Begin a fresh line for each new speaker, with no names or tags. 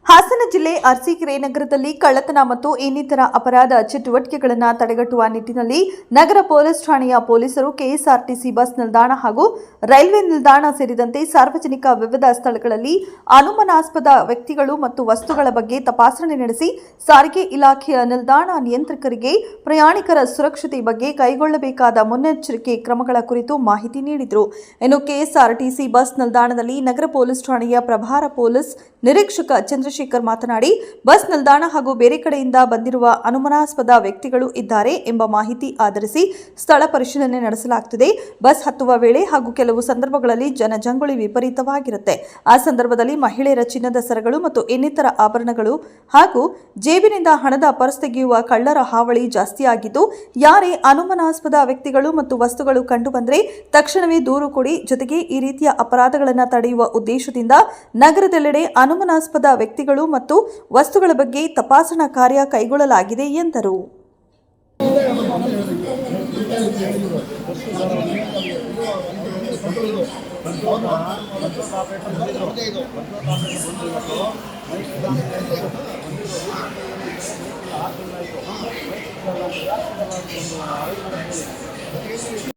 ಹಾಸನ ಜಿಲ್ಲೆ ಅರಸೀಕೆರೆ ನಗರದಲ್ಲಿ ಕಳ್ಳತನ ಮತ್ತು ಇನ್ನಿತರ ಅಪರಾಧ ಚಟುವಟಿಕೆಗಳನ್ನು ತಡೆಗಟ್ಟುವ ನಿಟ್ಟಿನಲ್ಲಿ ನಗರ ಪೊಲೀಸ್ ಠಾಣೆಯ ಪೊಲೀಸರು ಕೆಎಸ್ಆರ್ಟಿಸಿ ಬಸ್ ನಿಲ್ದಾಣ ಹಾಗೂ ರೈಲ್ವೆ ನಿಲ್ದಾಣ ಸೇರಿದಂತೆ ಸಾರ್ವಜನಿಕ ವಿವಿಧ ಸ್ಥಳಗಳಲ್ಲಿ ಅನುಮಾನಾಸ್ಪದ ವ್ಯಕ್ತಿಗಳು ಮತ್ತು ವಸ್ತುಗಳ ಬಗ್ಗೆ ತಪಾಸಣೆ ನಡೆಸಿ ಸಾರಿಗೆ ಇಲಾಖೆಯ ನಿಲ್ದಾಣ ನಿಯಂತ್ರಕರಿಗೆ ಪ್ರಯಾಣಿಕರ ಸುರಕ್ಷತೆ ಬಗ್ಗೆ ಕೈಗೊಳ್ಳಬೇಕಾದ ಮುನ್ನೆಚ್ಚರಿಕೆ ಕ್ರಮಗಳ ಕುರಿತು ಮಾಹಿತಿ ನೀಡಿದರು. ಇನ್ನು ಕೆಎಸ್ಆರ್ಟಿಸಿ ಬಸ್ ನಿಲ್ದಾಣದಲ್ಲಿ ನಗರ ಪೊಲೀಸ್ ಠಾಣೆಯ ಪ್ರಭಾರ ಪೊಲೀಸ್ ನಿರೀಕ್ಷಕ ಚಂದ್ರಶೇಖರ್ ಮಾತನಾಡಿ, ಬಸ್ ನಿಲ್ದಾಣ ಹಾಗೂ ಬೇರೆ ಕಡೆಯಿಂದ ಬಂದಿರುವ ಅನುಮಾನಾಸ್ಪದ ವ್ಯಕ್ತಿಗಳು ಇದ್ದಾರೆ ಎಂಬ ಮಾಹಿತಿ ಆಧರಿಸಿ ಸ್ಥಳ ಪರಿಶೀಲನೆ ನಡೆಸಲಾಗುತ್ತಿದೆ. ಬಸ್ ಹತ್ತುವ ವೇಳೆ ಹಾಗೂ ಕೆಲವು ಸಂದರ್ಭಗಳಲ್ಲಿ ಜನಜಂಗುಳಿ ವಿಪರೀತವಾಗಿರುತ್ತೆ. ಆ ಸಂದರ್ಭದಲ್ಲಿ ಮಹಿಳೆಯರ ಚಿನ್ನದ ಸರಗಳು ಮತ್ತು ಇನ್ನಿತರ ಆಭರಣಗಳು ಹಾಗೂ ಜೇಬಿನಿಂದ ಹಣದ ಪರ್ಸ್ ತೆಗೆಯುವ ಕಳ್ಳರ ಹಾವಳಿ ಜಾಸ್ತಿಯಾಗಿದ್ದು, ಯಾರೇ ಅನುಮಾನಾಸ್ಪದ ವ್ಯಕ್ತಿಗಳು ಮತ್ತು ವಸ್ತುಗಳು ಕಂಡು ಬಂದರೆ ತಕ್ಷಣವೇ ದೂರು ಕೊಡಿ. ಜೊತೆಗೆ ಈ ರೀತಿಯ ಅಪರಾಧಗಳನ್ನು ತಡೆಯುವ ಉದ್ದೇಶದಿಂದ ನಗರದೆಲ್ಲೆಡೆ ಅನುಮಾನಾಸ್ಪದ ವ್ಯಕ್ತಿಗಳು ಮತ್ತು ವಸ್ತುಗಳ ಬಗ್ಗೆ ತಪಾಸಣಾ ಕಾರ್ಯ ಕೈಗೊಳ್ಳಲಾಗಿದೆ ಎಂದರು.